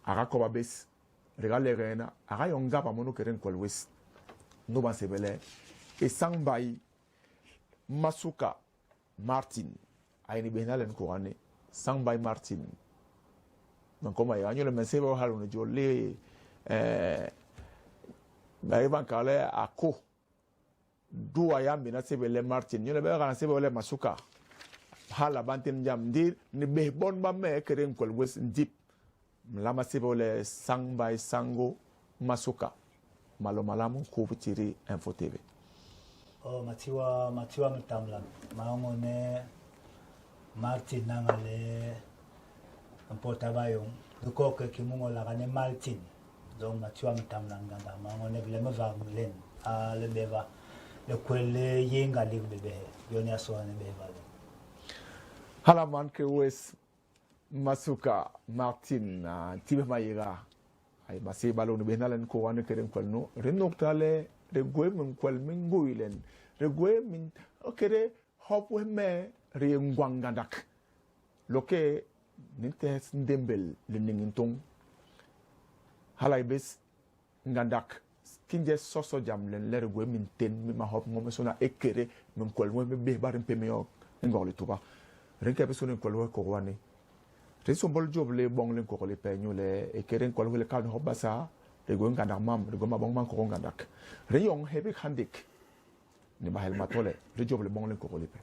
aga kobabes regale rena aga yonga pa mono keren kolwes no ban sebele e sangbai Masuka Martin ayni benalen ko ane sangbai Martin non koma ya nyole mesebo halu no jolle Baiban kale ako duwa ya mina sebele Martin nyole be ga sebele Masuka hala bantin jam dir ni be bon ba me keren kol wes dip lama sebele sangbai sango Masuka malo malamu ko bitiri info tv matiwa mtamla maongone Martin nangale mpota bayo duko ke kimungo la gane Martin donc matiwa mtamla nganda maongone bile mava mulen a le beva le kwele yenga lig bebe yoni asone beva hala man ke wes Masuka Martin tibe mayira ay masi balo no benalen ko wane keren kwalno renoktale de goemen kwal min goilen de goemen okere hop we me re ngwangandak loke nintes ndembel le ningintong halay bes ngandak kinje soso jam len le goemen ten mi ma hop ngom sona ekere min kwal mo be barim pemio ngorli tuba renke be sona kwal ko wane reso bol job le bong len ko le peñu le ekere kwal le kan hobasa de go ngandak mam de go ma bong man ko ngandak reyong hebe khandik ni bahel matole de job le bong len ko le pe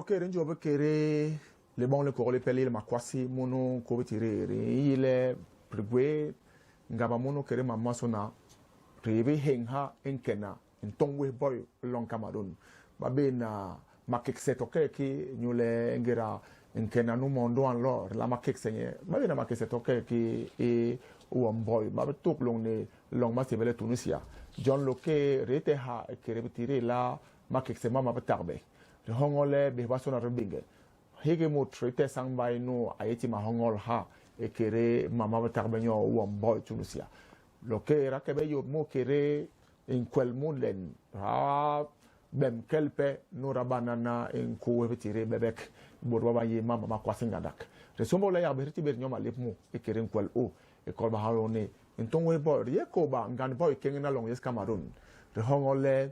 kere njobe kere le bon le ko le pele le makwasi mono ko betire ile prigwe ngaba mono kere mama sona rebe henha enkena ntongwe boy long Cameroon babe na makek setoke ki nyule ngera enkena no mondo an lor la makek senye babe na makek setoke ki e boy babe tok long ne long ma sebele Tunisia John Loke rete ha kere betire la makek se mama betarbe de hongole be basona rebinge hege mo trete sangbai no ayeti ma hongol ha e kere mama betarbenyo boy Tunisia loke rakebe yo mo kere in quel mulen ha bem kelpe no rabanana in ko betire bebek borba ba ye mama ma kwasinga dak resombo la ya berti ber nyoma lepmu e kere in quel o e kolba harone in tonwe boy ye ko ba ngan boy kengena long yes Cameroon de hongole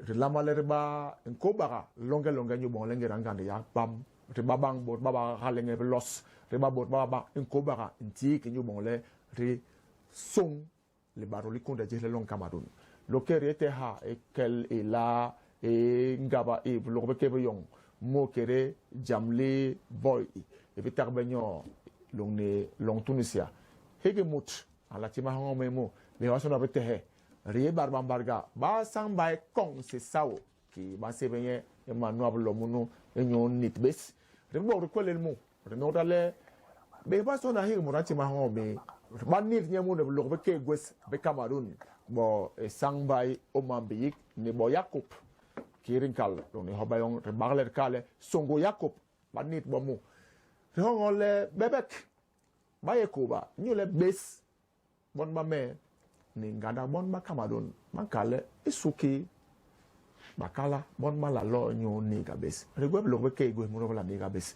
relamale ba in ko ba longa nyu bon lenge rangande ya bam re babang bor baba halenge los re babor baba in ko ba inti ke nyu bon le re song le baroli konde je le long Cameroun lo kere te ha e kel e la e ngaba e lo be ke yong mo kere jamle boy e vitar benyo long ne long Tunisia hege mut ala ti ma ho memo le waso na bete he rie barbambarga ba sang ba kong se sawo ki ba se benye e ma no ablo muno enyo nit bes re bo re kwele mo re no dale be ba so na hege mo rati ma ho me ba nit nyamo de lo be ke gwes be Cameroun bo e sangbay o mambiyik ni bo Jacob kirinkal do ni hobayon re bagler kale songo Jacob ba nit bo mu re ngole bebek ba yekuba nyule bes bon ba me ni ngada bon ba Cameroun man kale isuki bakala bon ma la lo nyo ni ga bes re gwe lo be ke gwe mu la ni ga bes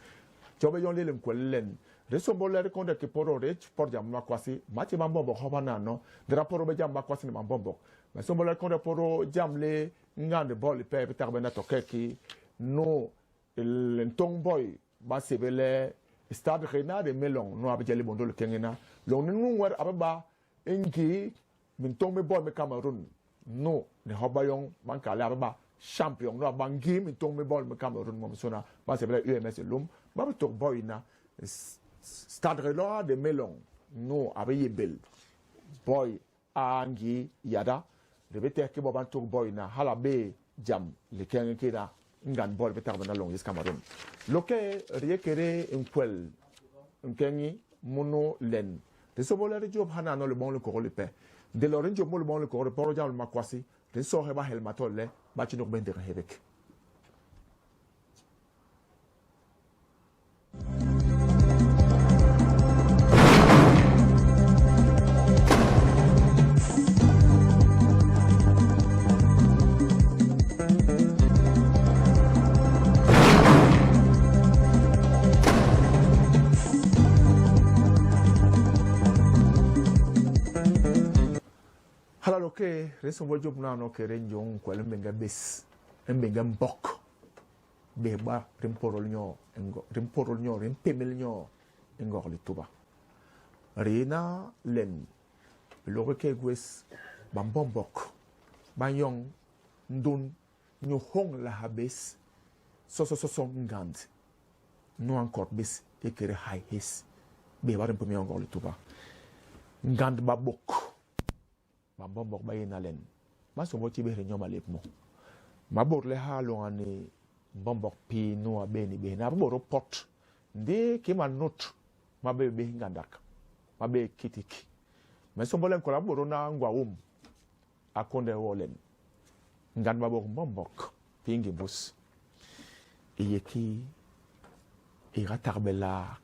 jobe yon le kwelen resombo le rekonde ke poro rech por jam makwasi machi mambombo hobana no dra poro be jam makwasi ni mambombo mais sombo le rekonde poro jam le ngande bol pe petar bena tokeki no el ntong boy ba sebele stade rena de melon no abjeli bondo le kengena lo nu wer ababa enki min tong me boy me Cameroun no ne hobayon bankale ababa champion no bangi min tong me bol me Cameroun mo sona ba sebele UMS lum ba tok boy na stade là de melon no abe bel boy angi yada de bete ke boban tok boy na hala be jam le kengen kida ngan bol betar bana long is Cameroun loke riekere en kwel en kengi mono len de so bolere job hana no le bon le ko le pe de l'orange mo le bon le ko report jam ma kwasi de so he ba hel matole ba ci nok ben de hebek hala ke reso mo job na no ke renjong ko le benga bes benga mbok be ba rimporol nyo rimpemel nyo ngor le tuba rina len lo ke gwes bambombok bayong ndun nyo hong la habes so ngand no encore bes e kere high his be ba rimpemel ngor le tuba ngand babok bambok ba yena len ma so mo ci be nyoma lep mo ma bor le ha lo ani bombok pi no abeni be na boro pot de ke ma not ma be ngandak ma be kitiki ma so bolen ko la boro na ngwa akonde wolen ngan ba bok bombok pingi bus yeki tarbela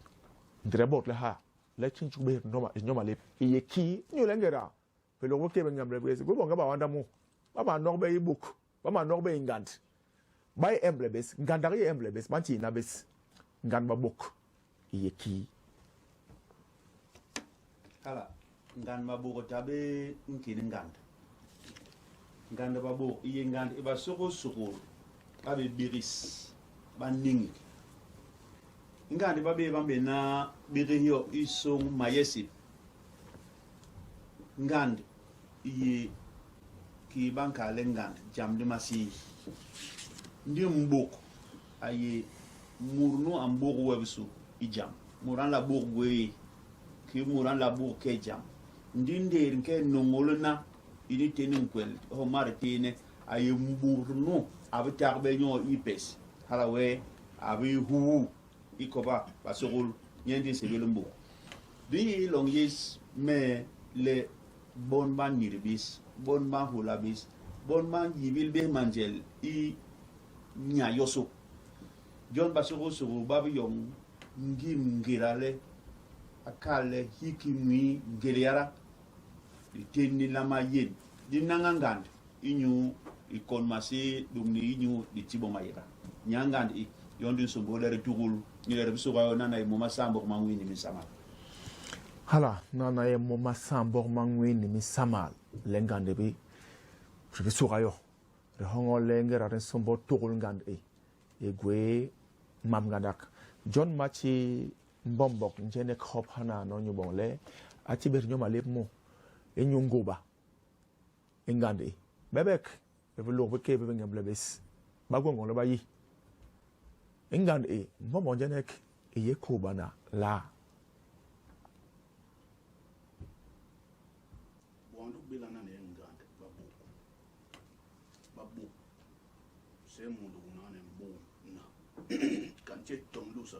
ndrebot le ha le chinchu be nyoma lep yeki nyolengera pe lo ke ben ngamble bes go bonga ba wanda mu ba ma no be book ba ma no be ngand ba emble bes ngandari emble bes manti na bes ngand ba book yeki kala ngand ma book tabe nkini ngand ba book iye ngand e ba soko abe biris ba ningi ngand ba be ba na biriyo isong mayesi ngand iye ki banka le ngand jam de masi ndi mbok aye murno ambok websu ijam muran la bok gwe ki muran la bok ke jam ndi nder nke nongolna ini tenin kwel ho martine aye mburno abitar be nyo ipes halawe abi hu ikoba basogol nyendi sebelumbo di long yes me le bon man niribis bon man hulabis bon man yibil be manjel i nya yoso John basoko soko babu yong ngim ngirale akale hikimwi ngeliara diteni lama yen dinangangand inyu ikonmasi dumni inyu ditibo mayira nyangand i yondi sombolere tugul nyere bisoga nana mo masambo mangwini misama hala nana ye mo masambo mangwini misama lengande bi bisoga yo de hongo lengera ren sombo tugul ngand e gwe mam gandak John machi mbombok njene khop hana no nyubonle ati ber nyoma lepmo e nyungoba engande bebek e velo beke be ngamble bes bagongo le bayi engande mbombo njenek e yekoba na la wandu bilana ne engande babu se mundu unane mbo na kanche tonglusa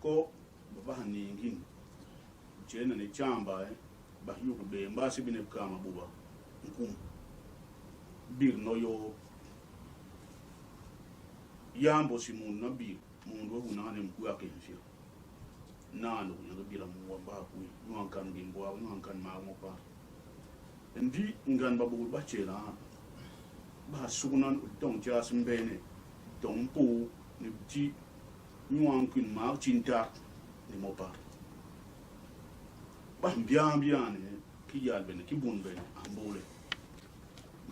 ko baba ningin chena ne chamba ba yuko be mbasi bine kama buba nkum bir no yo yambo si mun na bir mun do hunane mku yake nfia nano nyaga bila mu wamba ku nwan kan bimbo wa nwan kan ma mo pa ndi ngan babu ba chela ba sunan dong ja simbene dong pu ni ji nwan kun ma chinta ni mo pa ba bian ne ki yal bene ki bun bene ambole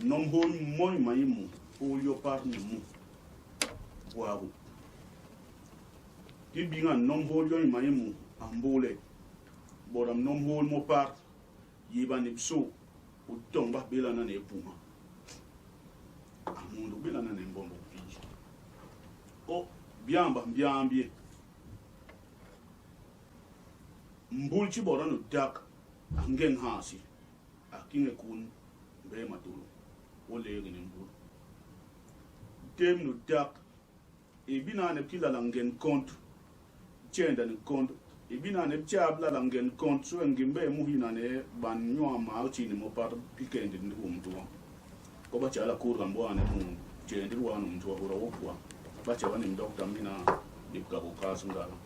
nom hol moy mayimu o yo par ni mu waru ki binga nom hol yo mayimu ambole boram nom hol mo par yiba ni so o dong ba bela na ne puma amundo bela na ne mbombo piji o bian bie mbul ci borano dak angen hasi akinge kun be matulu wole ngene mbul tem no dak e bina ne kila langen compte chenda ne compte ibina ne chabla langen kontsu ngimbe muhina ne ban nywa ma chini mo par pikende ndi umtuwa ko ba chala kurwa mbwane mu chendi wanu mtuwa ura wokwa ba chala ni doctor mina dipka ko kasungala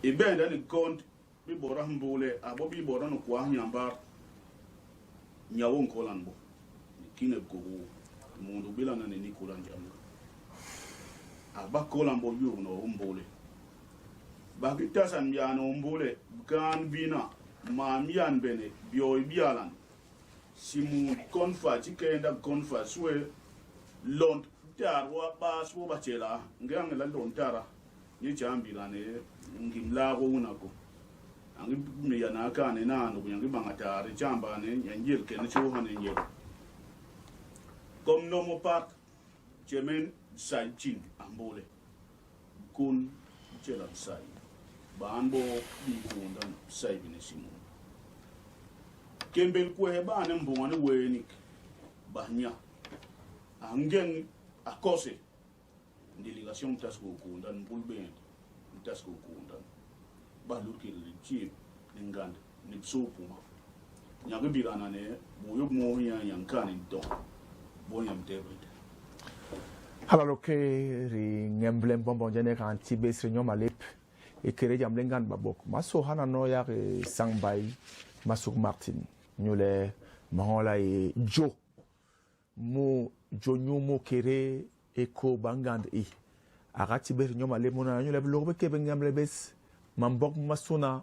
ibenda ni kont bi bora mbule abo bi bora no kwa nyamba nyawon kolanbo kine ko mundu bila na ni kulanja aba kolanbo yu no mbule bakita san biano mbule kan bina ma mian bene bio bialan simu konfa tikenda konfa swe lont tar wa bas wo bachela ngang la lont tara ni chambila ne ngimla ko unako angi me yana ka ne na no ngi bangata re chamba ne nyel ke ne chu hane nyel kom no mo pak chemen sanchin ambole kun chela sai banbo bi kundan sai bine simu kembel ko he ba ne mbonga ne wenik bahnya angen akose delegation tasko kundan bulben tasko kundan ba lurki chi ngand ni sopuma nyaga bilana ne boyo mo yankani do boyam tebet halalo ke ri ngemblem bonbon jene kan tibes ri nyoma lep e kere jam lengan babok maso hana no ya sangbay masuk martin nyule mahola e jo mo jo nyumo kere e ko bangand e agati be nyoma lep mona nyule blobe ke bengamle bes mambok masuna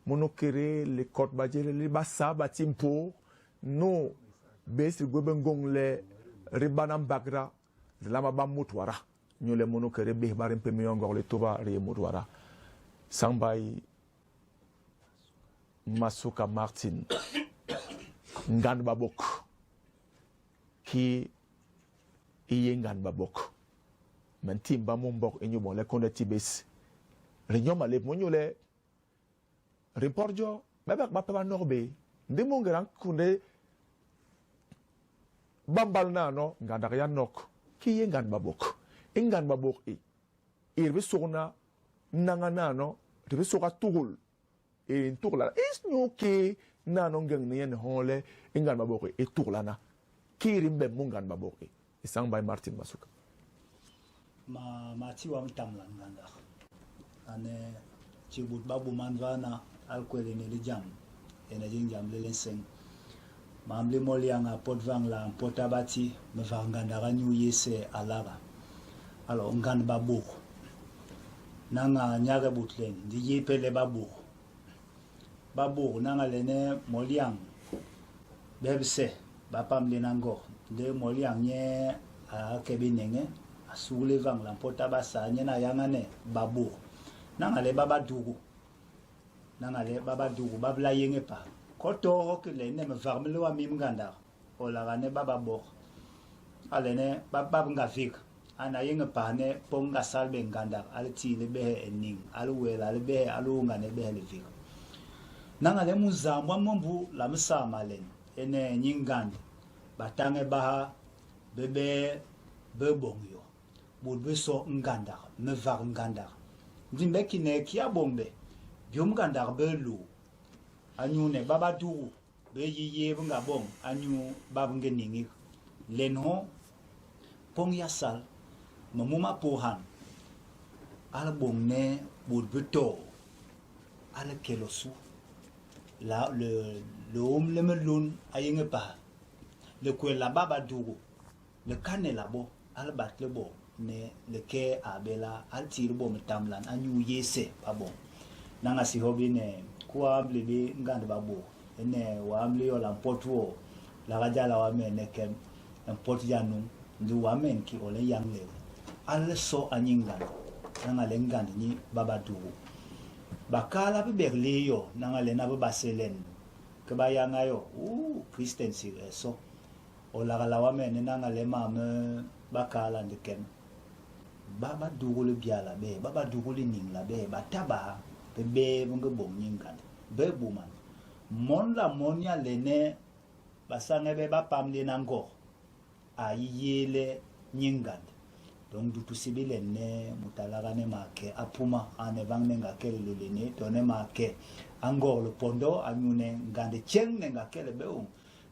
mono kere le kot bajele le basa batimpo no bes gobengong le ribanam bagra lama ba mutwara nyole mono kere be barim pe miyongor le toba re mutwara sambay masuka martin ngan babok ki iye ngan babok mentim ba mombok enyu bon le konde tibes renyoma le monyole reportjo babak ba pa norbe ndemo ngran kunde bambal nano ngandaka ya nok ki ye ngan babok ingan babok irbe sogna nanga nano rebe soga tugul e tugla is nyoke nano ngeng ne yen hole ingan babok e tuglana kirimbe mungan babok isang bay martin masuka ma tiwa mtamla nganda ane chibut babu manvana alkwele ne jam ene jinjam lelen seng mamle molianga potvang la potabati me vanganda ranyu yese alaga alors ngan babu nanga nyaga butlen di yepele babu nanga lene moliang bebse bapamle nango de moliang nye a kebinenge asule vang la potabasa nye na yangane babu nanga le baba dugu babla yenge pa koto hokle ne me varmele wa mimganda ola gane baba bo alene baba ngafik ana yenge pa ne ponga salbe nganda alti le be ening alwela le be alunga ne be le vik nanga le muzambwa mombu la msama len ene nyingand batange baha bebe bebongyo budbe so nganda me var nganda ndimbe kine kia bombe biom gandar belu anyu ne baba duru be yiye bunga bom anyu babnge ningi lenho pong yasal mamuma pohan ala bom ne budbeto ala kelosu la le melun ayenge pa le kwela baba duru le kane labo ala bat le bo ne le ke abela altir bom tamlan anyu yese babo nanga si hobi ne kwa blebe ngand babo ene wa amli yo la potwo la rajala wa men ne kem en pot janu ndu wa men ki ole yangle al so anyinga nanga le ngand ni baba du bakala be berle yo nanga le na ba selen ke ba yanga yo kristen si so o la wa men nanga le mame bakala ndekem baba du le biala be baba du le ningla be bataba be bunga bom nyingan be buman mon la monya lene basanga be ba pamle nango ayele nyingan donc du tusibile ne mutalaga ne make apuma ane vang ne ngakele lulene tone make angor le pondo anyune ngande cheng ne ngakele beung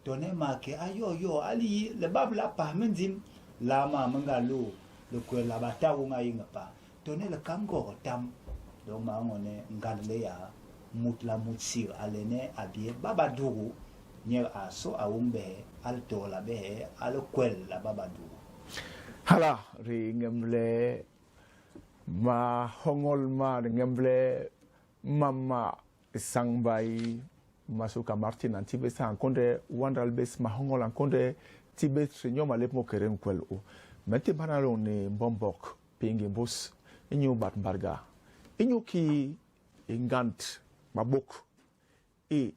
tone make ayo yo ali le babla pa mendim lama mengalu le kwe la batawu ngayinga pa tone le kangor tam donc ma ngone ngale ya mutla mutsir alene abie babaduru nyer aso awumbe al tola be al kwel la babaduru hala ri ngemble ma hongol ma ngemble mama sangbai masuka martin antibe sa konde wandal bes ma hongol an konde tibet nyoma lep mo keren kwel o mete banalo ne bombok pingi bus inyu bat barga inyu ki ingant mabok e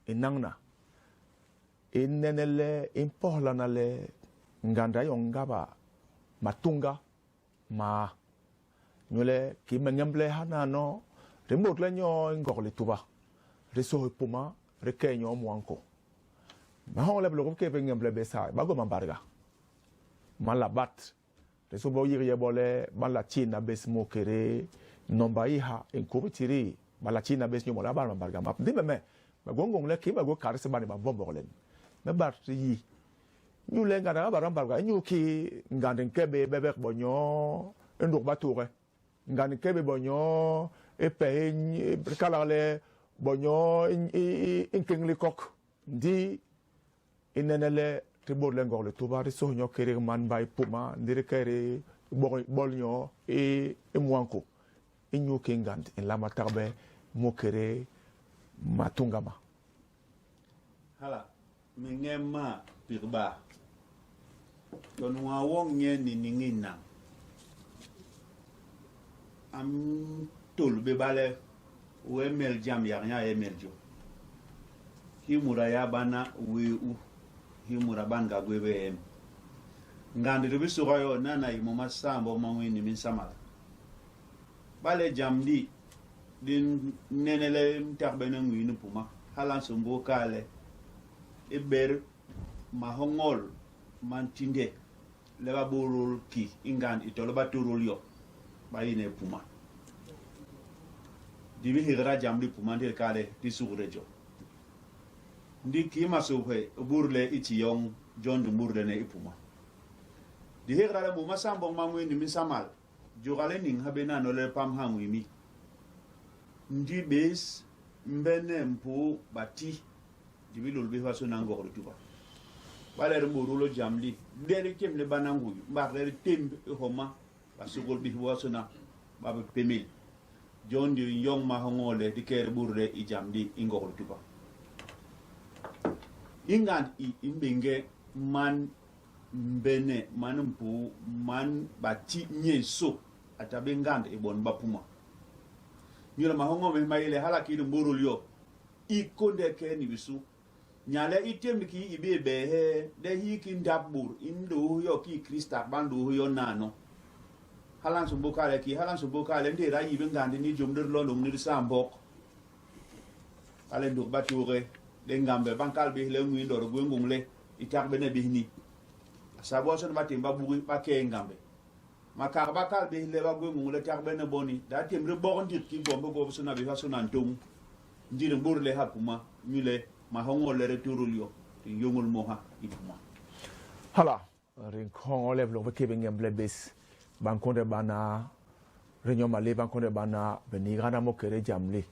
nangna nenele impohla nale nganda yongaba matunga ma nyole ki mengemble hana no remote le nyo ngorle tuba reso puma rekenyo mwanko ma hon le blogo ke bengemble besa bago mambarga malabat reso bo yiri bole malatina bes mokere nomba iha en kubitiri malatina bes nyo mola mambarga ma dimeme bagongong le ki bago karse bani ba bombolen me bar yi ñu le ngada ba rambarga ñu ki nganden kebe bebek bonyo nduk batore nganden kebe bonyo e pe kala le bonyo inkengli kok di inenele te bodle ngor le tuba so nyo kere man bay puma ndire kere bolnyo e mwanko ñu ki ngand en la matarbe mo kere matungama hala mengema pirba don wa wong nye ni ningina am tol be bale we mel jam ya nya e mel jo himura ya bana we u himura banga gwebe em ngande de bisu yo nana yi mo masambo mangwe ni min samala bale jamdi din nenele mtarbe na ngwi ni puma halan sombo kale e ber mahongol mantinde leba borol ki ingan itolo baturol yo bayine puma dibi higra jamdi puma ndir kale di sugrejo ndi ki masofe burle iti yong jon du burle ne ipuma di higra la mu masambo mamwe ni misamal jogale ning habena no le pam hamwi mi ndi bes mbene mpo bati dibi lolbe faso nangor tuba baler mburulo jamli deri kemle banangu mbarler tembe homa basugol bi wasona babe pemil jondi yong ma hongole di ker burle i jamdi ingor tuba ingand i imbenge man mbene manumpu man bati nyeso atabe ngand e bon bapuma nyula ma hongo me mayele halaki dum burul yo i konde ke ni bisu nyale item ki ibe he de hi ki ndabur indo yo ki krista bandu yo nano halan so bokale ki halan so bokale ndi ra yibe ngande ni jomder londo ni sambok ale ndo bature de ngambe bankal be le ngui ndoro gwengungle itakbe ne bihni sabo so mate mbaburi pake ngambe makar bakal be le ba gwengungle takbe ne boni da temre bondi ki bombo go so na be so nan tum ndire burle hapuma nyule ma hongo le returul yo yongol moha ipuma hala rin kongo le vlo ke bengem blebes bankonde bana renyo male bankonde bana benigana mo kere jamle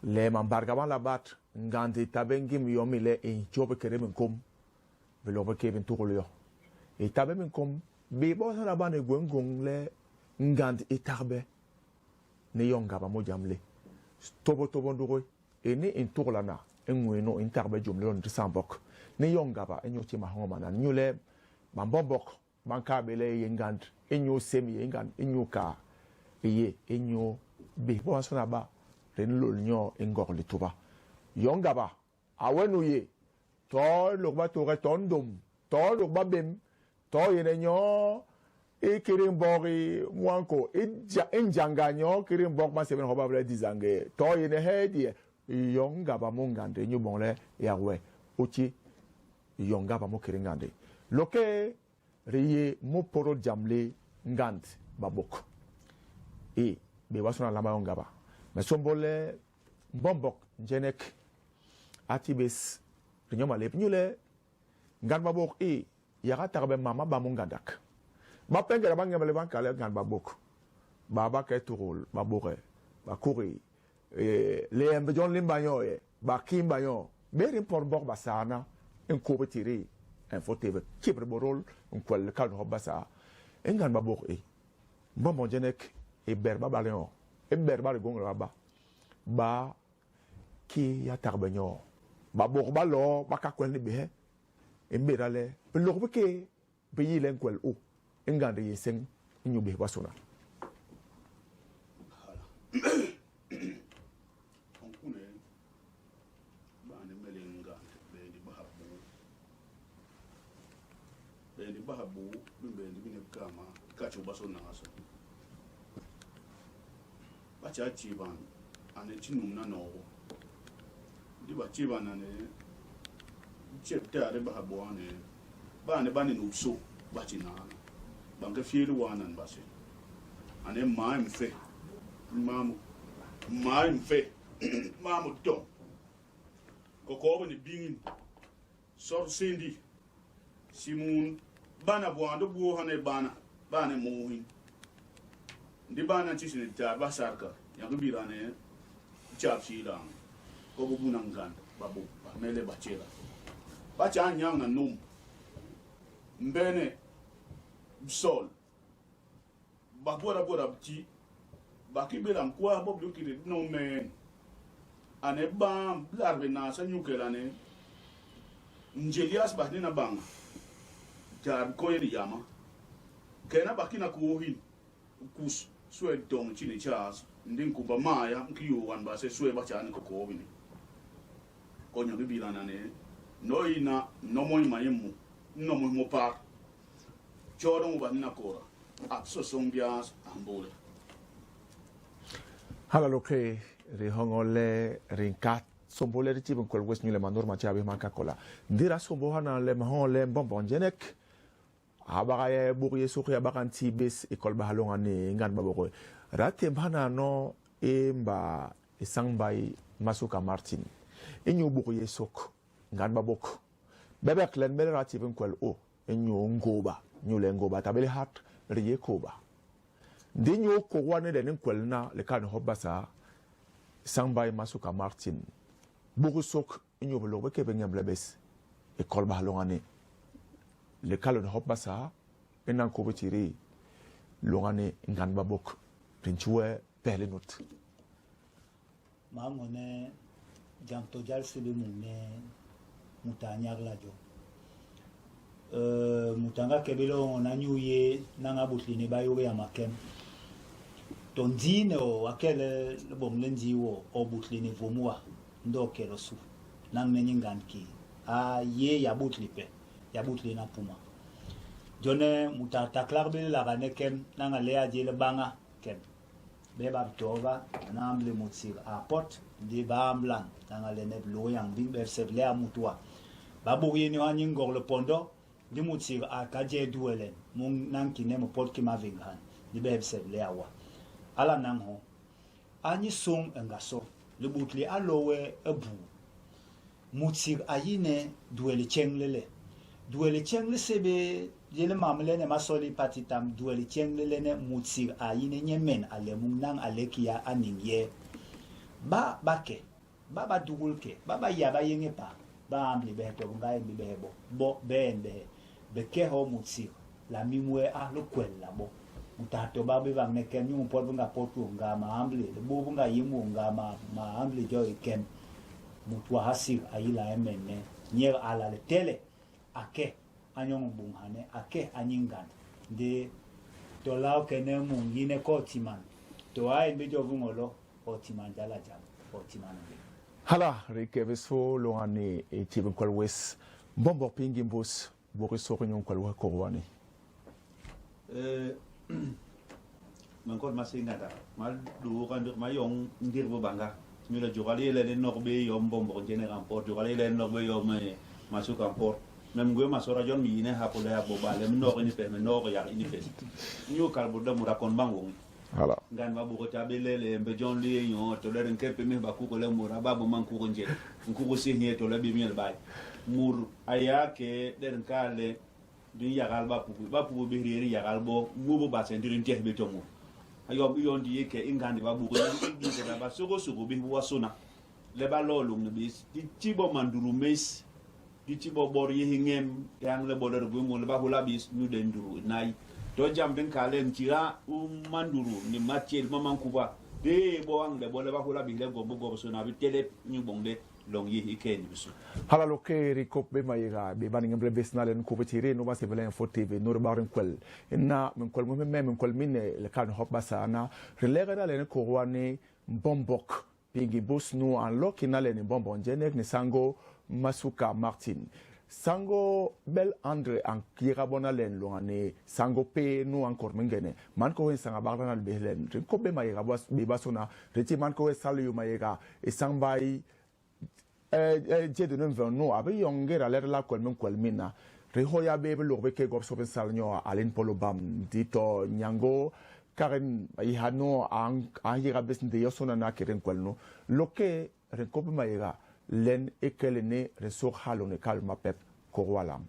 le mambarga ban la bat ngande tabengi mi yomi le en jobe kere men kom vlo ke ben turul yo e tabe men kom be bo sala bana gwengong le ngande etarbe ne yonga ba mo jamle tobo nduro eni en turlana enweno interbe jumle on sambok ne yonga ba enyo ti ma homa na nyule mambobok banka bele yengand enyo semi yengand enyo ka eye enyo be bo sona ba ren lol nyo engor le tuba yonga ba awenu ye to lokba to retondum to lokba bem to yene nyo e kirin bori mwanko enjanga nyo kirin bok ma seben hoba bele dizange to yene hedi yonga ba mongande nyubonle yawe uchi yonga ba mokiringande loke riye mo poro jamle ngand babok e be wasuna lama ngaba me sombole bombok jenek atibes nyoma le nyule ngand babok e yaga tarbe mama ba mungadak ba pengera bangem le bankale ngand babok baba ke turul babore ba kuri le embe jon limbanyo e ba kimbanyo beri por bok basana en ko betiri en foteve kibre borol en kwel kan hobasa engan babok e bombon jenek e berba baleo e berba le gongla ba ki ya tarbenyo ba bok balo ba ka kwel ni be e mbirale pe lo ke be yilen kwel o engan de yesen nyu be basuna bahabu bimbendi bine kama kacho baso naso bacha chiban ane chinum na no di ba chiban ane chepta re bahabu ane bane no so bachina banka fielu wanan base ane mfe mamu to ko ni bingin sor sendi simun bana buando buo hane bana mohin ndi bana chisini ta basarka yangu birane chapsi lang ko bunang gan babu mele bachela bacha nyang na num mbene sol babora bti bakibelam kwa bobu kire no men ane bam larve na sa nyukelane njelias bahdina banga jar koyri yama kena bakina kuhin kus swe dong chini chas ndin kuba maya nkiyo wan ba se swe bachani ko kobini konya bibilana ne noina nomoy mayemu nomoy mo par choro mo banina kora apso sombias ambole hala loke ri hongole rinkat sombole ri tibon kol wes nyule manor ma chabe makakola dira sombo hana le mahole bonbon jenek abagaye buriye sokya bakanti bes ekol bahalonga ne ngan baboko rate bana no emba esangbai masuka martin enyo buriye sok ngan baboko bebe klen bele rate ben kwel o enyo ngoba nyule ngoba tabele hat riye koba dinyo ko wane de kwel na le kan hobasa sangbai masuka martin bugu sok enyo bolo be kebe ngam lebes ekol bahalonga ne le kalo de hopbasa enan ko betiri longane ngan babok pinchue pele not mamone jamto jal sebe munne mutanyar la jo mutanga kebelo na nyuye nanga butline bayo ya makem tondine o akele bomlenji wo o butline vomua ndokelo su nang nenyinganki a ye ya butlipe ya butli na puma jone mutata klarbe la gane kem nanga lea jele banga kem beba tova namble mutsir a pot de bamblan nanga lene blo yang bing be sevle a mutwa babu yini hanin gor le pondo di mutsir a kaje duelen mun nan kine mo pot ki ma vingan di be sevle awa ala nang ho ani song ngaso le butli alowe ebu mutsir ayine duele chenglele duele chengle sebe yele mamle ne masoli patitam duele chengle ne mutsir ayine nyemen ale munang alekia aningie ba bake baba dugulke baba yaba yenge pa ba ambi be to ngai bi bebo bo bende be ke ho mutsir la mimwe a lo kwella bo mutato babe bang ne ken nyu pot nga potu nga ma ambi le bo nga yimu nga ma ambi jo iken mutwa hasir ayila emene nyer ala le tele ake anyong bunghane ake anyingan de to lao kene mungine ko timan to ai bejo vungolo o timan dala jam o timan hala rekeves fo longane e tibon kwal wes bombo pingim bos bori so nyon kwal wa ko wani man ko masingata mal du kan ma yong ndir bo banga nyula jogale le no be yom bombo general port jogale le no be yom masuka port même go ma sora jon mi ne ha ko la bo bale mi no ko ni pe me no ko ya ni pe ñu kal bo damu rakon bango voilà ngan ba bu ko tabele le be jon li yo to le ren kepe mi ba ku ko le mura ba bu man ku ko nje ku ko se ni to le bi mi el bay mur aya ke den kale du yagal ba pu be riri yagal bo mu bo ba sen dirin te be to mu ayo bi yon di ke ingandi ba bu ko ni di ba sogo bi bu wasuna le ba lo lu ni bi ti bo manduru mes di ti bo bor yi ngem yang le bo der bu mo le ba hula bis ñu den duru nay to jam den kale ntira manduru ni matiel maman kuba de bo ang le bo le ba hula bi le go bo suna bi tele ñu bonde long yi ke ni bisu hala lo ke rikop be mayega be bani ngembre besnale no ko tire no ba se velen fo tv no barin kwel na men kwel mo men kwel min le kan hop basana relega le ko wane bombok pingi bosnu an lokina le ni bombon jenek ni sango masuka martin sango bel andre an kira bonalen lo ane sango pe no encore mengene man ko en sanga barana be len ko be mayega be basona reti man ko salu mayega e sambai je de non no abe yonger a la kwel men kwel mina re hoya be lo be ke go so ben salnyo alen polo bam dito nyango karen i hano an hira bes de yosona na keren kwel no lo ke re ko be mayega len ekelene re so halone kalma pep ko walam